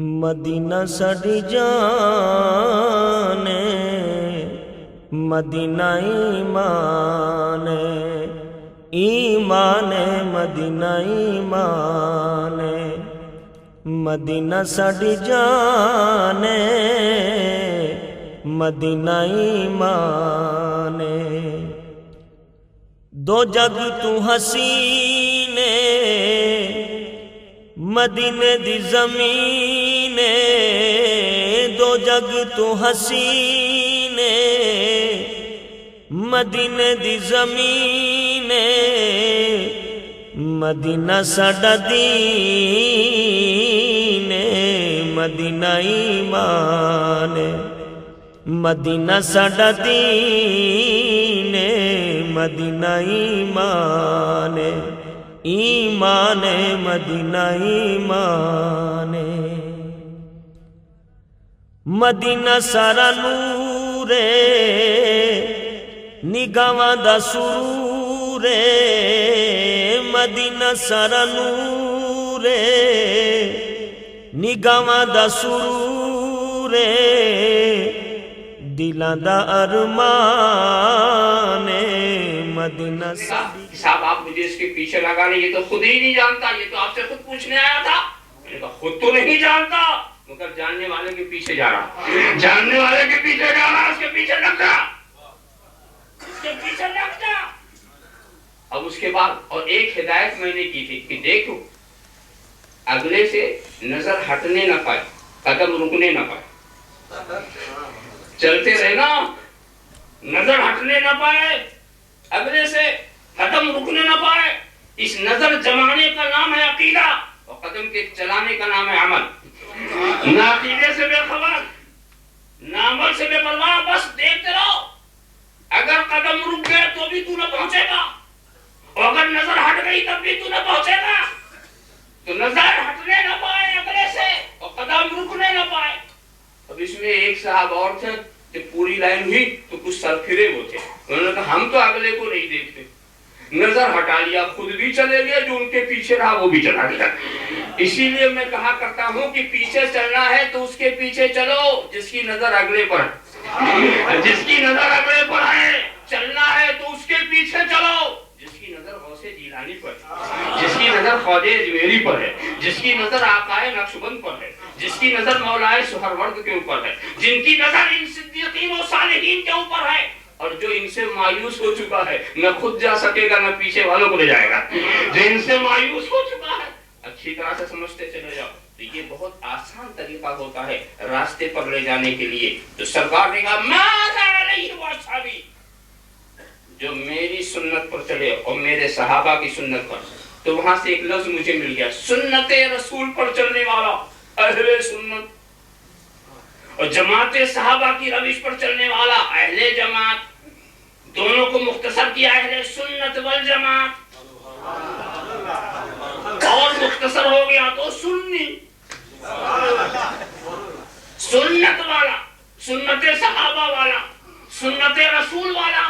مدینہ ساڈی جان ہے، مدینہ ایمان ہے، ایمان ہے مدینہ ایمان ہے، مدینہ ساڈی جان ہے، مدینہ ایمان ہے۔ دو جگ تو حسین ہے، مدینے دی زمین ہے، دو جگ تو حسین ہے، مدینے دی زمین ہے، مدینہ ساڈا دین ہے، مدینہ ایمان ہے، مدینہ ساڈا دین ہے، مدینہ ایمان ہے، ایمان ہے مدینہ ایمان ہے۔ مدینہ سارا نور ہے، نگاواں دا سرور ہے، مدینہ سارا نور ہے، نگاواں دا سرور ہے، دلاں دا ارمان ہے، مدینہ صاحب آپ مجھے اس کے پیچھے لگا لیں، یہ تو خود ہی نہیں جانتا، یہ تو آپ سے خود پوچھنے آیا تھا۔ میں نے کہا خود تو نہیں جانتا مگر جاننے والے کے پیچھے جا رہا، جاننے والے کے پیچھے جا رہا، اس کے پیچھے لگ جا، اس کے پیچھے لگ جا۔ اب اس کے بعد اور ایک ہدایت میں نے کی تھی کہ دیکھو اگلے سے نظر ہٹنے نہ پائے، قدم رکنے نہ پائے، چلتے رہنا، نظر ہٹنے نہ پائے، اگلے سے قدم رکنے نہ پائے۔ اس نظر جمانے کا نام ہے عقیدہ اور قدم کے چلانے کا نام ہے عمل۔ نہ عقیدے سے بے خبر، نہ عمل سے بے پرواہ، بس دیکھتے رہو۔ اگر قدم رک گئے تو بھی تو نہ پہنچے گا، اور اگر نظر ہٹ گئی تب بھی تو نہ پہنچے گا۔ تو نظر ہٹنے نہ پائے اگلے سے اور قدم رکنے نہ پائے۔ اب اس میں ایک صاحب اور تھے کہ پوری لائن ہوئی تو کچھ سر پھرے وہ تھے، انہوں نے کہا ہم تو اگلے کو نہیں دیکھتے، نظر ہٹا لیا، خود بھی چلے گئے، جو ان کے پیچھے رہا وہ بھی چلا گیا۔ اسی لیے میں کہا کرتا ہوں کہ پیچھے چلنا ہے تو اس کے پیچھے چلو جس کی نظر اگلے پر ہے، جس کی نظر اگلے پر ہے۔ چلنا ہے تو اس کے پیچھے چلو جس کی نظر غوث جیلانی پر ہے، جس کی نظر خواجہ اجمیری پر ہے، جس کی نظر آقائے نقشبند پر ہے، جس کی نظر مولائے سہرورد کے اوپر ہے، جن کی نظر ان صدیقین و صالحین کے اوپر ہے، اور جو ان سے مایوس ہو چکا ہے نہ خود جا سکے گا نہ پیچھے والوں کو لے جائے گا۔ جو ان سے مایوس ہو چکا ہے اچھی طرح سے سمجھتے چلے جاؤ تو یہ بہت آسان طریقہ ہوتا ہے راستے پر لے جانے کے لیے۔ تو سرکار نے کہا ماذا علیہ واصحابی، جو میری سنت پر چلے اور میرے صحابہ کی سنت پر، تو وہاں سے ایک لفظ مجھے مل گیا، سنت رسول پر چلنے والا اہل سنت، اور جماعت صحابہ کی روش پر چلنے والا اہل جماعت، دونوں کو مختصر کیا اہل سنت والجماعت، اور مختصر ہو گیا تو سنی، سنت والا، سنت صحابہ والا، سنت رسول والا۔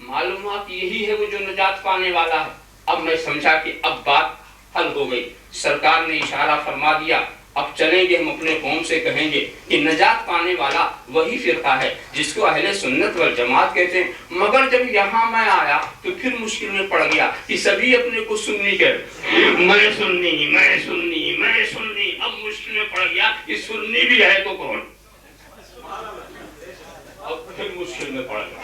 معلومات یہی ہے وہ جو نجات پانے والا ہے۔ اب میں سمجھا کہ اب بات حل ہو گئی، سرکار نے اشارہ فرما دیا، اب چلیں گے ہم اپنے قوم سے کہیں گے کہ نجات پانے والا وہی فرقہ ہے جس کو اہل سنت والجماعت کہتے ہیں۔ مگر جب یہاں میں آیا تو پھر مشکل میں پڑ گیا کہ سبھی اپنے کو سنی کہتے، میں سنی، میں سنی، میں سنی۔ اب مشکل میں پڑ گیا کہ سنی بھی ہے تو کون؟ اب پھر مشکل میں پڑ گیا۔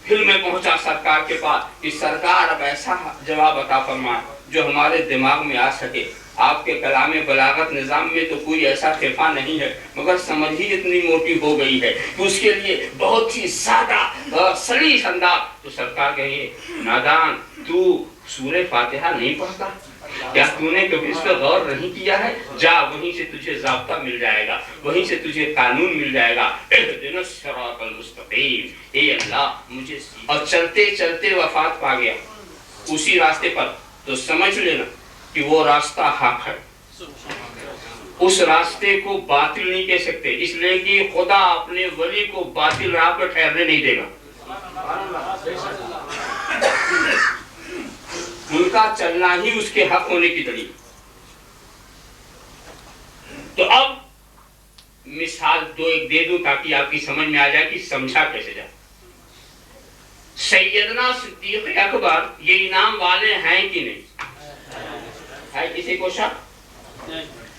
پھر میں پہنچا سرکار کے پاس کہ سرکار اب ایسا جواب عطا فرمائے جو ہمارے دماغ میں آ سکے۔ آپ کے کلام بلاغت نظام میں تو کوئی ایسا خفا نہیں ہے، مگر سمجھ ہی اتنی موٹی ہو گئی ہے کہ اس کے لیے بہت ہی سادہ سلیس انداز۔ تو سرکار کہیے نادان، تو سورہ فاتحہ نہیں پڑھتا کیا؟ تو نے کبھی اس پر غور نہیں کیا ہے؟ جا وہیں سے تجھے ضابطہ مل جائے گا، وہیں سے تجھے قانون مل جائے گا۔ اہدنا الصراط المستقیم، اے اللہ مجھے۔ اور چلتے چلتے وفات پا گیا اسی راستے پر۔ تو سمجھ لینا کہ وہ راستہ حق ہے، اس راستے کو باطل نہیں کہہ سکتے، اس لیے کہ خدا اپنے ولی کو باطل راہ پر ٹھہرنے نہیں دے گا۔ ان کا چلنا ہی اس کے حق ہونے کی دلیل۔ تو اب مثال دو ایک دے دوں تاکہ آپ کی سمجھ میں آ جائے کہ سمجھا کیسے جائے. سیدنا صدیق اکبر یہ انعام والے ہیں کہ نہیں؟ ہے کسی کو شک؟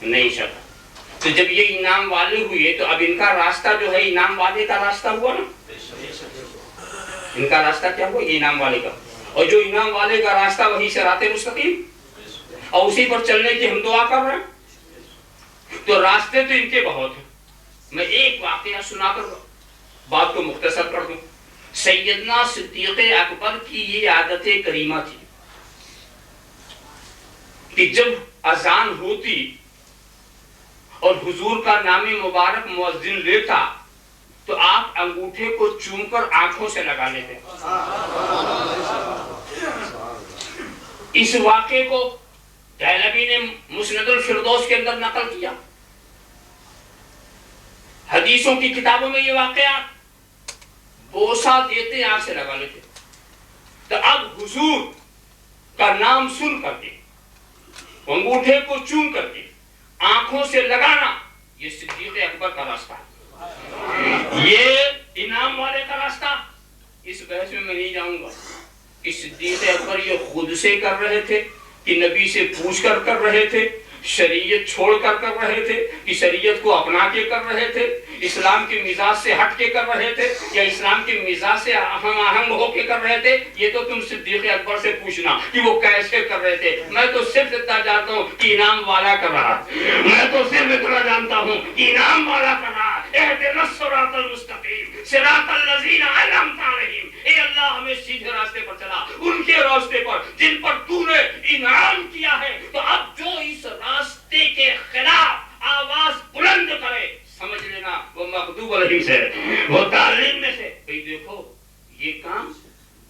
نہیں شک. تو جب یہ انعام والے ہوئے تو اب ان کا راستہ جو ہے انعام والے کا راستہ ہوا نا. ان کا راستہ کیا ہوا؟ یہ انعام والے کا. اور جو انعام والے کا راستہ وہی صراط مستقیم، اور اسی پر چلنے کی ہم دعا کر رہے ہیں. تو راستے تو ان کے بہت ہیں. میں ایک واقعہ سنا کر بات کو مختصر کر دوں. سیدنا صدیق اکبر کی یہ عادت کریمہ تھی کہ جب اذان ہوتی اور حضور کا نام مبارک مؤذن لیتا تو آپ انگوٹھے کو چوم کر آنکھوں سے لگا لیتے. اس واقعے کو دہلوی نے مسند الفردوس کے اندر نقل کیا. حدیثوں کی کتابوں میں یہ واقعہ بوسہ دیتے آنکھ سے لگا لیتے. تو اب حضور کا نام سن کر کے انگوٹھے کو چوم کر کے آنکھوں سے لگانا یہ صدیق اکبر کا راستہ ہے. یہ انعام والے کا راستہ. اس بحث میں نہیں جاؤں گا کہ صدیق اکبر یہ خود سے کر رہے تھے کہ نبی سے پوچھ کر رہے تھے، شریعت چھوڑ کر رہے تھے کہ شریعت کو اپنا کے کر رہے تھے، اسلام کے مزاج سے ہٹ کے کر رہے تھے یا اسلام کے مزاج سے ہم آہنگ ہو کے کر رہے تھے. یہ تو تم صدیق اکبر سے پوچھنا کہ وہ کیسے کر رہے تھے. میں تو صرف اتنا جانتا ہوں کہ انعام والا کر رہا. میں تو صرف اتنا جانتا ہوں کہ انعام والا کر رہا. اہدنا الصراط المستقیم صراط الذین انعمت علیہم. اے اللہ ہمیں سیدھے راستے پر چلا، ان کے راستے پر جن پر تو نے انعام کیا ہے. تو اب جو اس راستے کے خلاف آواز بلند کرے سمجھ لینا وہ مغضوب علیہم سے، وہ تعلیم میں سے. بھئی دیکھو یہ کام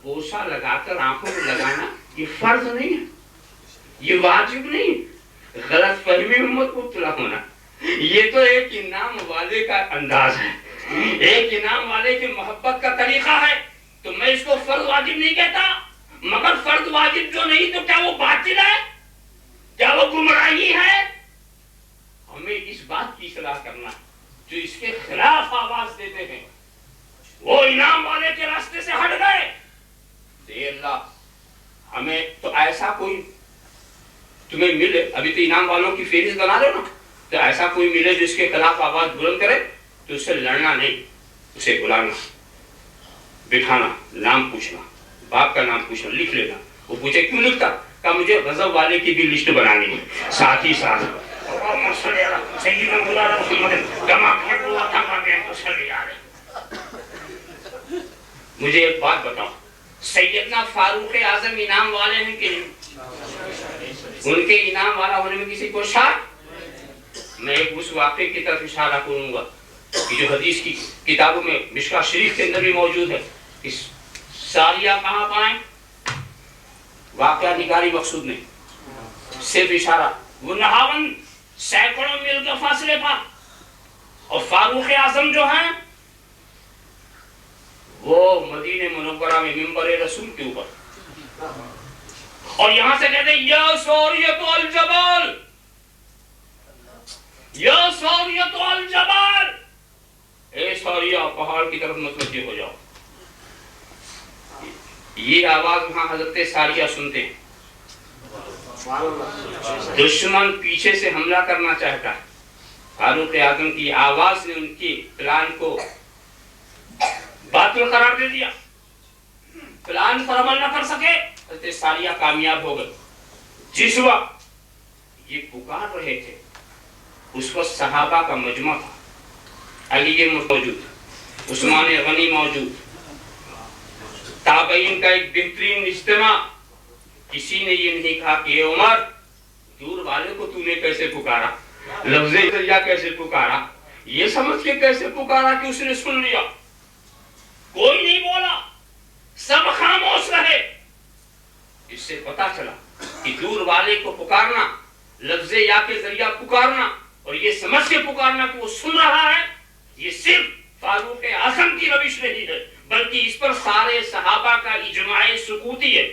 بوسہ لگا کر آنکھوں میں لگانا یہ فرض نہیں ہے، یہ واجب نہیں. غلط فہمی میں مت مبتلا ہونا. یہ تو ایک انعام والے کا انداز ہے، ایک انعام والے کی محبت کا طریقہ ہے. تو میں اس کو فرض واجب نہیں کہتا، مگر فرض واجب جو نہیں تو کیا وہ باطل ہے؟ کیا وہ گمراہی ہے؟ ہمیں اس بات کی اصلاح کرنا جو اس کے خلاف آواز دیتے ہیں وہ انعام والے کے راستے سے ہٹ گئے. اے اللہ ہمیں تو ایسا کوئی تمہیں ملے، ابھی تو انعام والوں کی فہرست بنا لو نا، تو ایسا کوئی ملے جس کے خلاف آواز بلند کرے تو اس سے لڑنا نہیں، اسے بلانا، بٹھانا، نام پوچھنا، باپ کا نام پوچھنا، لکھ لینا. وہ پوچھے کیوں لکھتا؟ کہا مجھے غضب والے کی بھی لسٹ بنانی ہے. ساتھ ہی ساتھ مجھے ایک بات بتاؤ، سیدنا فاروق اعظم انعام والے ہیں کہ نہیں؟ ان کے انعام والا ہونے میں کسی کو شک؟ میں ایک اس واقعے کی طرف اشارہ کروں گا کہ جو حدیث کی کتابوں میں مشکاہ شریف کے اندر بھی موجود ہے. اس ساریہ کہاں پائیں؟ واقعہ نگاری مقصود نہیں، صرف اشارہ. وہ نہاون سینکڑوں میل کے فاصلے پر، اور فاروق اعظم جو ہیں وہ مدینہ منورہ میں منبر رسول کے اوپر، اور یہاں سے کہتے ہیں یا سوریت الجبل، یا سوریت الجبل، اے سوریہ پہاڑ کی طرف متوجہ ہو جاؤ. یہ آواز وہاں حضرت ساریہ سنتے ہیں. دشمن پیچھے سے حملہ کرنا چاہتا ہے. فاروق اعظم کی آواز نے ان کی پلان کو باطل قرار دے دیا. پلان پر عمل نہ کر سکے. حضرت ساریہ کامیاب ہو گئے. جس وقت یہ پکار رہے تھے اس وقت صحابہ کا مجمع تھا. علی موجود، عثمان غنی موجود، تابعین کا ایک بہترین اجتماع. کسی نے یہ نہیں کہا کہ اے عمر دور والے کو تو نے کیسے پکارا، لفظ دریا کیسے پکارا، یہ سمجھ کے کیسے پکارا کہ اس نے سن لیا. کوئی نہیں بولا، سب خاموش رہے. اس سے پتا چلا کہ دور والے کو پکارنا، لفظ یا کے ذریعہ پکارنا اور یہ سمجھ کے پکارنا کہ وہ سن رہا ہے، یہ صرف فاروق اعظم کی روش نہیں ہے بلکہ اس پر سارے صحابہ کا اجماع سکوتی ہے.